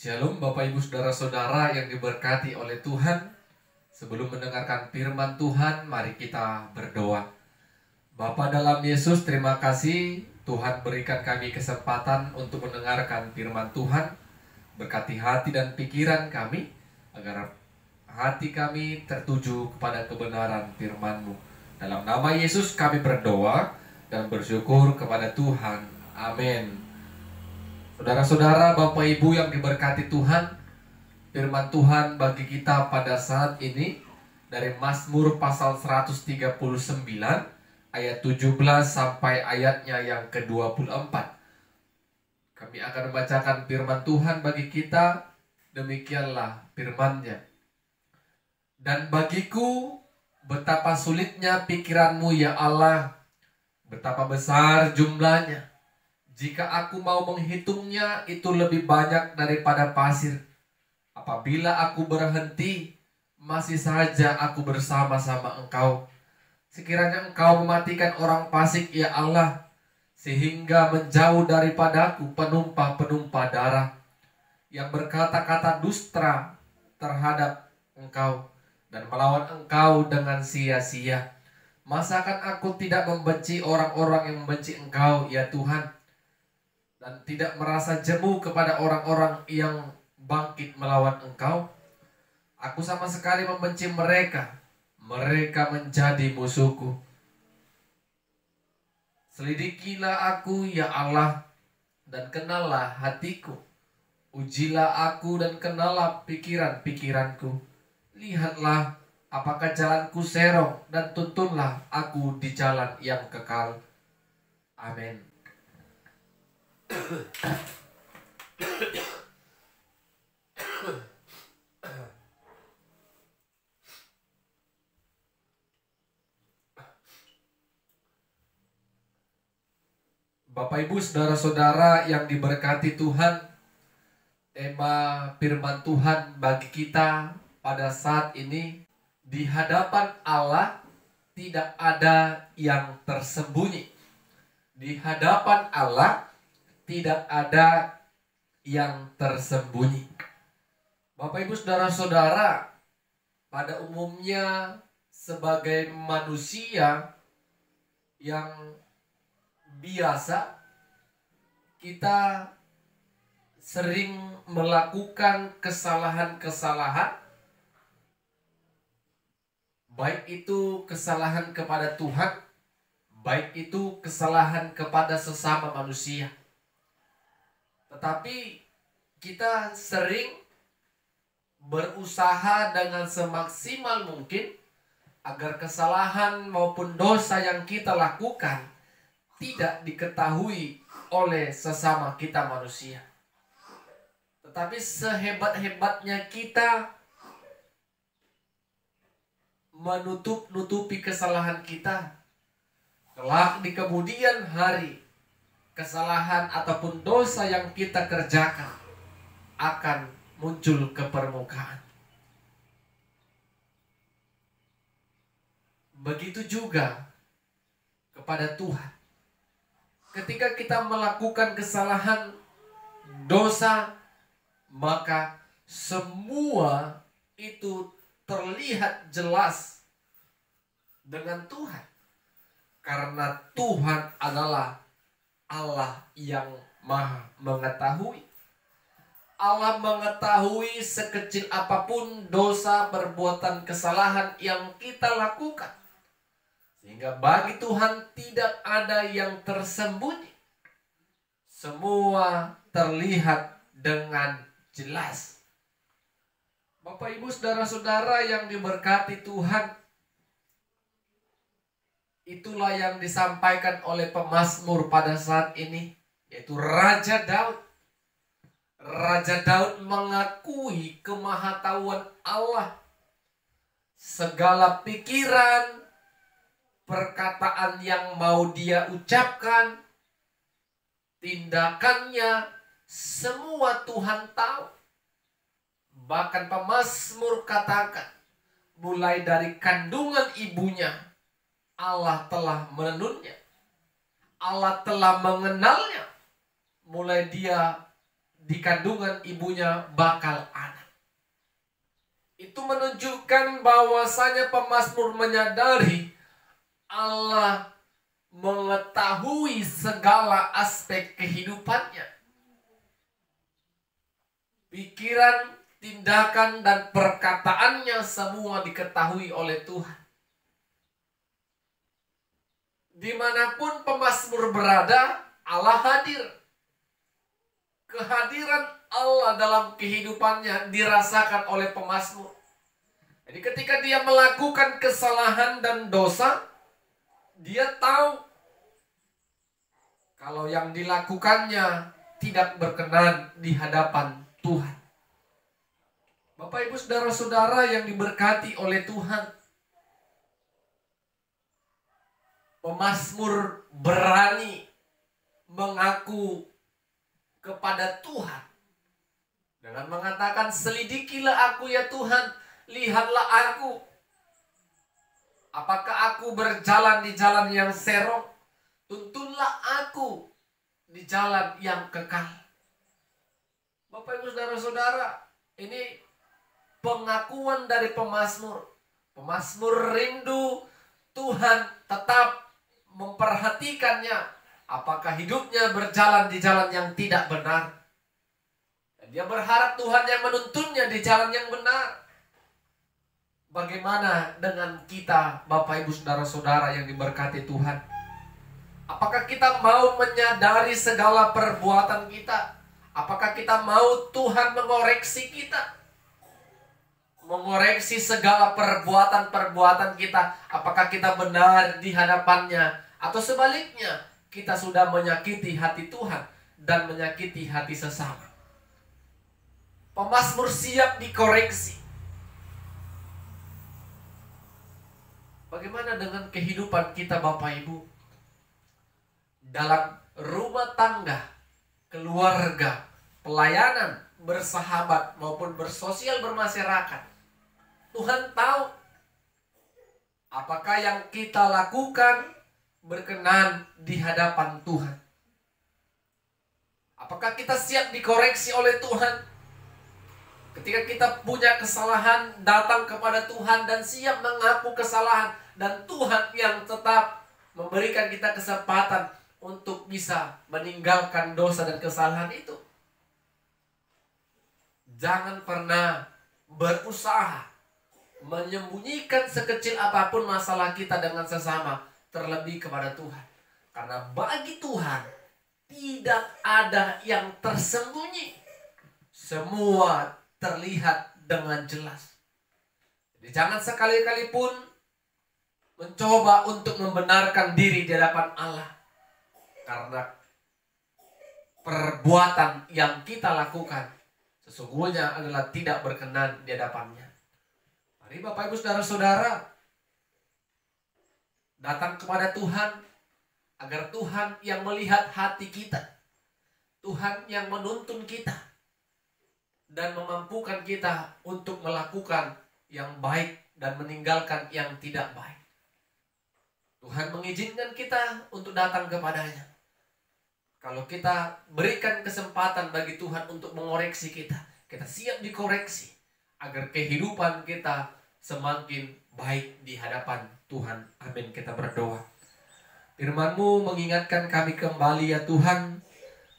Shalom Bapak Ibu Saudara-saudara yang diberkati oleh Tuhan. Sebelum mendengarkan firman Tuhan, mari kita berdoa. Bapa dalam Yesus, terima kasih Tuhan berikan kami kesempatan untuk mendengarkan firman Tuhan. Berkati hati dan pikiran kami, agar hati kami tertuju kepada kebenaran firman-Mu. Dalam nama Yesus kami berdoa dan bersyukur kepada Tuhan. Amin. Saudara-saudara, Bapak Ibu yang diberkati Tuhan, firman Tuhan bagi kita pada saat ini dari Mazmur pasal 139 ayat 17 sampai ayatnya yang ke-24. Kami akan membacakan firman Tuhan bagi kita. Demikianlah firman-Nya. Dan bagiku betapa sulitnya pikiran-Mu ya Allah, betapa besar jumlahnya. Jika aku mau menghitungnya, itu lebih banyak daripada pasir. Apabila aku berhenti, masih saja aku bersama-sama Engkau. Sekiranya Engkau mematikan orang fasik ya Allah, sehingga menjauh daripadaku penumpah-penumpah darah yang berkata-kata dusta terhadap Engkau dan melawan Engkau dengan sia-sia. Masakan aku tidak membenci orang-orang yang membenci Engkau ya Tuhan, dan tidak merasa jemu kepada orang-orang yang bangkit melawan Engkau? Aku sama sekali membenci mereka. Mereka menjadi musuhku. Selidikilah aku ya Allah, dan kenallah hatiku. Ujilah aku dan kenallah pikiran-pikiranku. Lihatlah apakah jalanku serong, dan tuntunlah aku di jalan yang kekal. Amin. Bapak Ibu Saudara-saudara yang diberkati Tuhan, tema firman Tuhan bagi kita pada saat ini, di hadapan Allah tidak ada yang tersembunyi. Di hadapan Allah tidak ada yang tersembunyi. Bapak Ibu Saudara-saudara, pada umumnya sebagai manusia yang biasa, kita sering melakukan kesalahan-kesalahan, baik itu kesalahan kepada Tuhan, baik itu kesalahan kepada sesama manusia. Tetapi kita sering berusaha dengan semaksimal mungkin agar kesalahan maupun dosa yang kita lakukan tidak diketahui oleh sesama kita manusia. Tetapi sehebat-hebatnya kita menutup-nutupi kesalahan kita, kelak di kemudian hari, kesalahan ataupun dosa yang kita kerjakan akan muncul ke permukaan. Begitu juga kepada Tuhan. Ketika kita melakukan kesalahan, dosa, maka semua itu terlihat jelas dengan Tuhan. Karena Tuhan adalah Allah yang Maha Mengetahui. Allah mengetahui sekecil apapun dosa, perbuatan kesalahan yang kita lakukan. Sehingga bagi Tuhan tidak ada yang tersembunyi. Semua terlihat dengan jelas. Bapak Ibu Saudara-saudara yang diberkati Tuhan, itulah yang disampaikan oleh pemazmur pada saat ini, yaitu Raja Daud. Raja Daud mengakui kemahatauan Allah. Segala pikiran, perkataan yang mau dia ucapkan, tindakannya, semua Tuhan tahu. Bahkan pemazmur katakan, mulai dari kandungan ibunya, Allah telah menenunnya. Allah telah mengenalnya. Mulai dia di kandungan ibunya bakal anak. Itu menunjukkan bahwasanya pemazmur menyadari Allah mengetahui segala aspek kehidupannya. Pikiran, tindakan, dan perkataannya semua diketahui oleh Tuhan. Dimanapun pemazmur berada, Allah hadir. Kehadiran Allah dalam kehidupannya dirasakan oleh pemazmur. Jadi ketika dia melakukan kesalahan dan dosa, dia tahu kalau yang dilakukannya tidak berkenan di hadapan Tuhan. Bapak Ibu saudara-saudara yang diberkati oleh Tuhan, pemazmur berani mengaku kepada Tuhan dengan mengatakan, "Selidikilah aku ya Tuhan, lihatlah aku. Apakah aku berjalan di jalan yang serong? Tuntunlah aku di jalan yang kekal." Bapak Ibu saudara-saudara, ini pengakuan dari pemazmur. Pemazmur rindu Tuhan tetap memperhatikannya. Apakah hidupnya berjalan di jalan yang tidak benar? Dan dia berharap Tuhan yang menuntunnya di jalan yang benar. Bagaimana dengan kita, Bapak Ibu saudara-saudara yang diberkati Tuhan? Apakah kita mau menyadari segala perbuatan kita? Apakah kita mau Tuhan mengoreksi kita? Mengoreksi segala perbuatan-perbuatan kita. Apakah kita benar di hadapannya? Atau sebaliknya, kita sudah menyakiti hati Tuhan dan menyakiti hati sesama. Pemazmur siap dikoreksi. Bagaimana dengan kehidupan kita Bapak Ibu? Dalam rumah tangga, keluarga, pelayanan, bersahabat maupun bersosial bermasyarakat. Tuhan tahu apakah yang kita lakukan berkenan di hadapan Tuhan. Apakah kita siap dikoreksi oleh Tuhan? Ketika kita punya kesalahan, datang kepada Tuhan dan siap mengaku kesalahan. Dan Tuhan yang tetap memberikan kita kesempatan untuk bisa meninggalkan dosa dan kesalahan itu. Jangan pernah berusaha menyembunyikan sekecil apapun masalah kita dengan sesama, terlebih kepada Tuhan. Karena bagi Tuhan tidak ada yang tersembunyi. Semua terlihat dengan jelas. Jadi jangan sekali-kali pun mencoba untuk membenarkan diri di hadapan Allah. Karena perbuatan yang kita lakukan sesungguhnya adalah tidak berkenan di hadapannya. Mari Bapak Ibu saudara-saudara datang kepada Tuhan, agar Tuhan yang melihat hati kita, Tuhan yang menuntun kita, dan memampukan kita untuk melakukan yang baik dan meninggalkan yang tidak baik. Tuhan mengizinkan kita untuk datang kepadanya. Kalau kita berikan kesempatan bagi Tuhan untuk mengoreksi kita, kita siap dikoreksi, agar kehidupan kita semakin baik di hadapan Tuhan. Amin. Kita berdoa. Firman-Mu mengingatkan kami kembali ya Tuhan,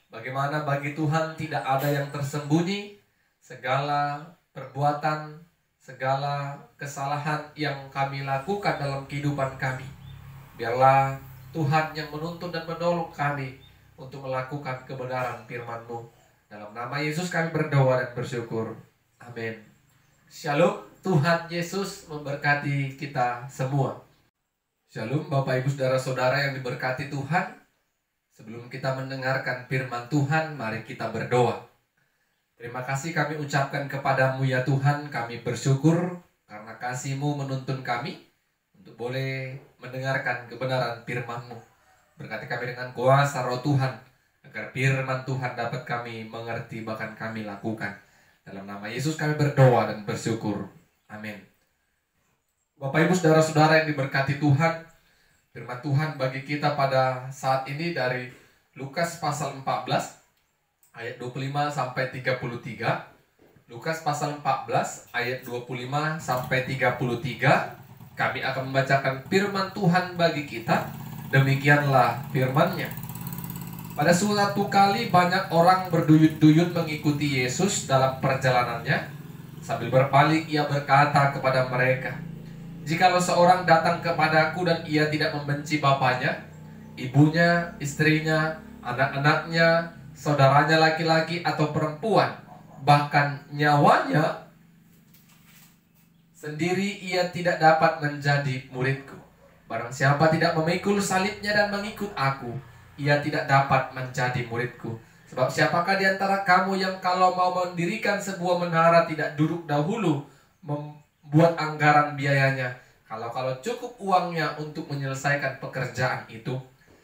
bagaimana bagi Tuhan tidak ada yang tersembunyi. Segala perbuatan, segala kesalahan yang kami lakukan dalam kehidupan kami, biarlah Tuhan yang menuntun dan menolong kami untuk melakukan kebenaran firman-Mu. Dalam nama Yesus kami berdoa dan bersyukur. Amin. Shalom. Tuhan Yesus memberkati kita semua. Shalom Bapak Ibu saudara-saudara yang diberkati Tuhan. Sebelum kita mendengarkan firman Tuhan, mari kita berdoa. Terima kasih kami ucapkan kepadamu ya Tuhan. Kami bersyukur karena kasih-Mu menuntun kami untuk boleh mendengarkan kebenaran firman-Mu. Berkati kami dengan kuasa Roh Tuhan, agar firman Tuhan dapat kami mengerti, bahkan kami lakukan. Dalam nama Yesus kami berdoa dan bersyukur. Amin. Bapak Ibu saudara-saudara yang diberkati Tuhan, firman Tuhan bagi kita pada saat ini dari Lukas pasal 14 ayat 25 sampai 33. Lukas pasal 14 ayat 25 sampai 33. Kami akan membacakan firman Tuhan bagi kita. Demikianlah firman-Nya. Pada suatu kali banyak orang berduyun-duyun mengikuti Yesus dalam perjalanannya. Sambil berpaling ia berkata kepada mereka, "Jikalau seorang datang kepadaku dan ia tidak membenci bapaknya, ibunya, istrinya, anak-anaknya, saudaranya laki-laki atau perempuan, bahkan nyawanya sendiri, ia tidak dapat menjadi muridku. Barang siapa tidak memikul salibnya dan mengikut aku, ia tidak dapat menjadi muridku. Sebab siapakah di antara kamu yang kalau mau mendirikan sebuah menara tidak duduk dahulu membuat anggaran biayanya, kalau cukup uangnya untuk menyelesaikan pekerjaan itu,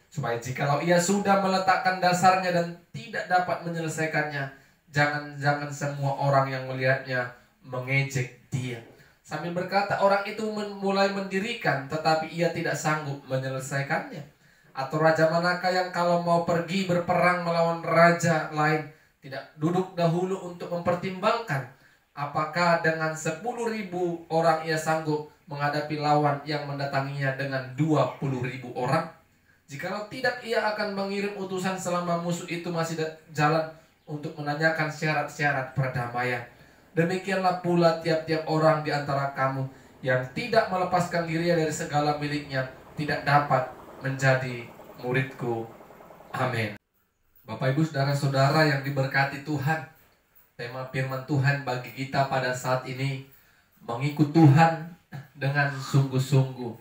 supaya jikalau ia sudah meletakkan dasarnya dan tidak dapat menyelesaikannya, jangan semua orang yang melihatnya mengejek dia." Sambil berkata, orang itu mulai mendirikan, tetapi ia tidak sanggup menyelesaikannya. Atau raja manakah yang kalau mau pergi berperang melawan raja lain, tidak duduk dahulu untuk mempertimbangkan apakah dengan 10.000 orang ia sanggup menghadapi lawan yang mendatanginya dengan 20.000 orang? Jikalau tidak, ia akan mengirim utusan selama musuh itu masih jalan untuk menanyakan syarat-syarat perdamaian. Demikianlah pula tiap-tiap orang di antara kamu yang tidak melepaskan dirinya dari segala miliknya tidak dapat menjadi muridku. Amin. Bapak Ibu saudara-saudara yang diberkati Tuhan, tema firman Tuhan bagi kita pada saat ini, mengikut Tuhan dengan sungguh-sungguh.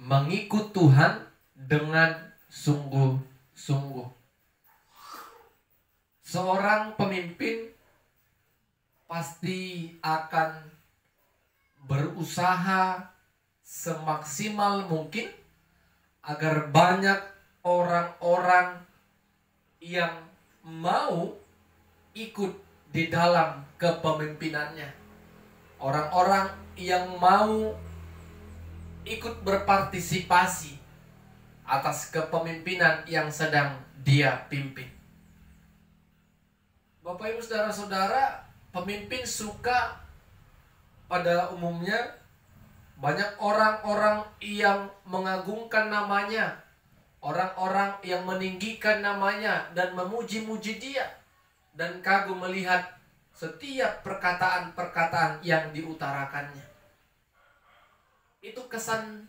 Mengikut Tuhan dengan sungguh-sungguh. Seorang pemimpin pasti akan berusaha semaksimal mungkin agar banyak orang-orang yang mau ikut di dalam kepemimpinannya. Orang-orang yang mau ikut berpartisipasi atas kepemimpinan yang sedang dia pimpin. Bapak Ibu saudara-saudara, pemimpin suka pada umumnya banyak orang-orang yang mengagungkan namanya, orang-orang yang meninggikan namanya dan memuji-muji dia, dan kagum melihat setiap perkataan-perkataan yang diutarakannya. Itu kesan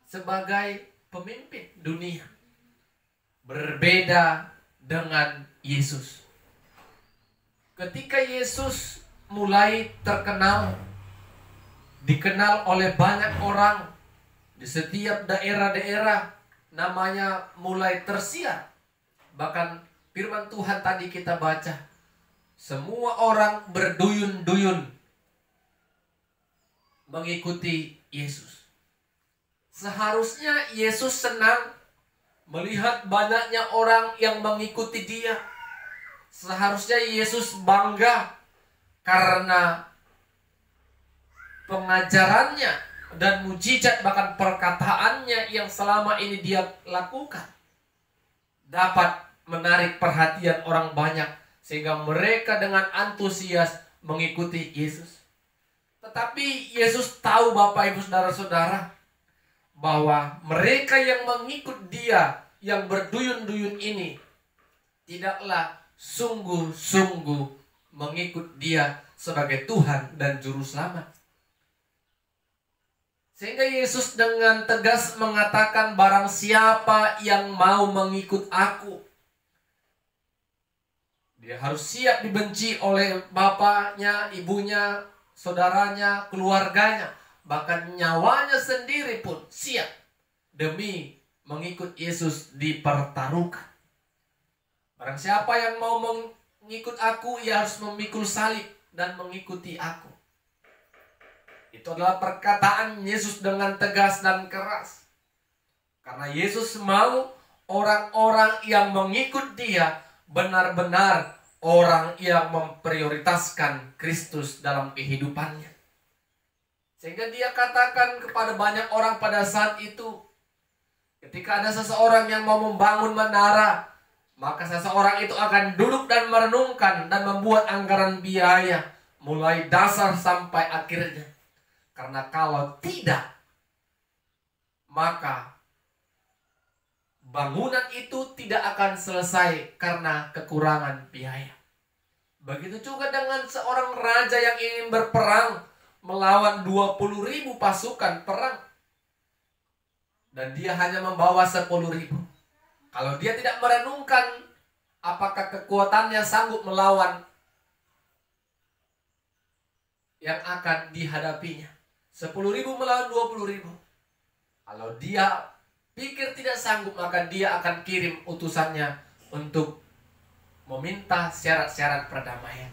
sebagai pemimpin dunia. Berbeda dengan Yesus. Ketika Yesus mulai dikenal oleh banyak orang di setiap daerah-daerah, namanya mulai tersiar. Bahkan firman Tuhan tadi kita baca, semua orang berduyun-duyun mengikuti Yesus. Seharusnya Yesus senang melihat banyaknya orang yang mengikuti dia. Seharusnya Yesus bangga karena pengajarannya dan mujizat bahkan perkataannya yang selama ini dia lakukan dapat menarik perhatian orang banyak sehingga mereka dengan antusias mengikuti Yesus. Tetapi Yesus tahu Bapak Ibu saudara-saudara bahwa mereka yang mengikut dia, yang berduyun-duyun ini, tidaklah sungguh-sungguh mengikut dia sebagai Tuhan dan Juru Selamat. Sehingga Yesus dengan tegas mengatakan, barang siapa yang mau mengikut aku, dia harus siap dibenci oleh bapaknya, ibunya, saudaranya, keluarganya, bahkan nyawanya sendiri pun siap demi mengikut Yesus dipertaruhkan. Barang siapa yang mau mengikut aku, ia harus memikul salib dan mengikuti aku. Itu adalah perkataan Yesus dengan tegas dan keras. Karena Yesus mau orang-orang yang mengikut dia benar-benar orang yang memprioritaskan Kristus dalam kehidupannya. Sehingga dia katakan kepada banyak orang pada saat itu, ketika ada seseorang yang mau membangun menara, maka seseorang itu akan duduk dan merenungkan dan membuat anggaran biaya mulai dasar sampai akhirnya. Karena kalau tidak, maka bangunan itu tidak akan selesai karena kekurangan biaya. Begitu juga dengan seorang raja yang ingin berperang melawan 20.000 pasukan perang. Dan dia hanya membawa 10.000. Kalau dia tidak merenungkan apakah kekuatannya sanggup melawan yang akan dihadapinya. 10.000 melawan 20.000. Kalau dia pikir tidak sanggup, maka dia akan kirim utusannya untuk meminta syarat-syarat perdamaian.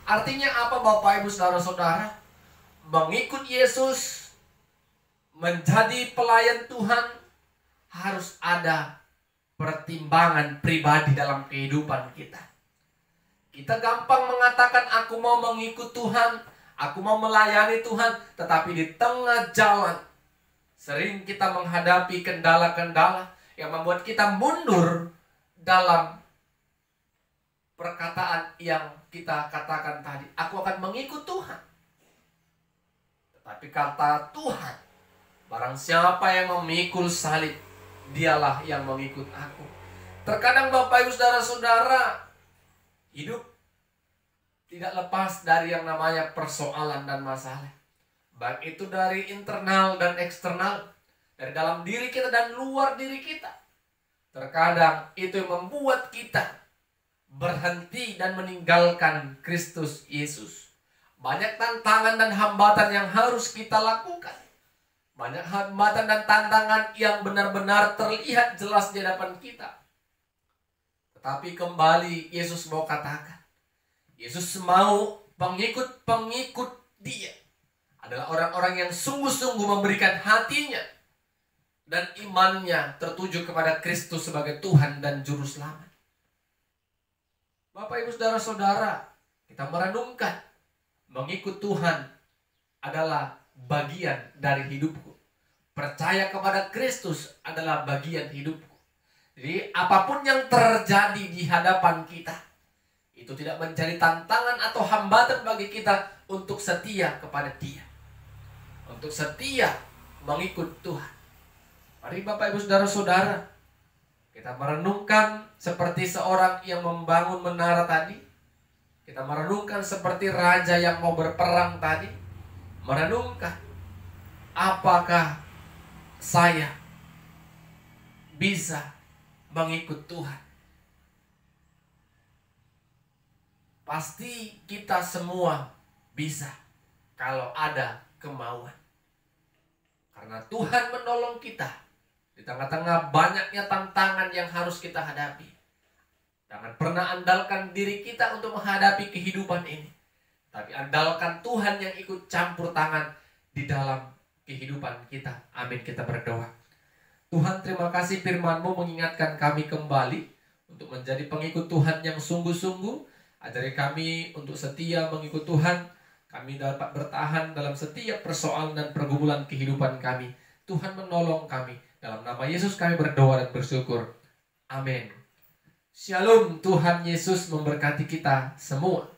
Artinya apa Bapak Ibu Saudara-saudara? Mengikut Yesus, menjadi pelayan Tuhan, harus ada pertimbangan pribadi dalam kehidupan kita. Kita gampang mengatakan aku mau mengikut Tuhan, aku mau melayani Tuhan, tetapi di tengah jalan sering kita menghadapi kendala-kendala yang membuat kita mundur dalam perkataan yang kita katakan tadi. Aku akan mengikut Tuhan. Tetapi kata Tuhan, barang siapa yang memikul salib, dialah yang mengikut aku. Terkadang Bapak Ibu Saudara-saudara, hidup tidak lepas dari yang namanya persoalan dan masalah. Baik itu dari internal dan eksternal, dari dalam diri kita dan luar diri kita. Terkadang itu yang membuat kita berhenti dan meninggalkan Kristus Yesus. Banyak tantangan dan hambatan yang harus kita lakukan. Banyak hambatan dan tantangan yang benar-benar terlihat jelas di hadapan kita. Tetapi kembali Yesus mau katakan, Yesus mau pengikut-pengikut dia adalah orang-orang yang sungguh-sungguh memberikan hatinya dan imannya tertuju kepada Kristus sebagai Tuhan dan Juru Selamat. Bapak Ibu Saudara-saudara, kita merenungkan, mengikut Tuhan adalah bagian dari hidupku. Percaya kepada Kristus adalah bagian hidupku. Jadi apapun yang terjadi di hadapan kita, itu tidak menjadi tantangan atau hambatan bagi kita untuk setia kepada Dia, untuk setia mengikut Tuhan. Mari Bapak Ibu Saudara-saudara, kita merenungkan seperti seorang yang membangun menara tadi. Kita merenungkan seperti raja yang mau berperang tadi. Merenungkan, apakah saya bisa mengikut Tuhan? Pasti kita semua bisa kalau ada kemauan. Karena Tuhan menolong kita di tengah-tengah banyaknya tantangan yang harus kita hadapi. Jangan pernah andalkan diri kita untuk menghadapi kehidupan ini, tapi andalkan Tuhan yang ikut campur tangan di dalam kehidupan kita. Amin, kita berdoa. Tuhan, terima kasih firman-Mu mengingatkan kami kembali untuk menjadi pengikut Tuhan yang sungguh-sungguh. Ajari kami untuk setia mengikut Tuhan. Kami dapat bertahan dalam setiap persoalan dan pergumulan kehidupan kami. Tuhan menolong kami. Dalam nama Yesus kami berdoa dan bersyukur. Amin. Shalom, Tuhan Yesus memberkati kita semua.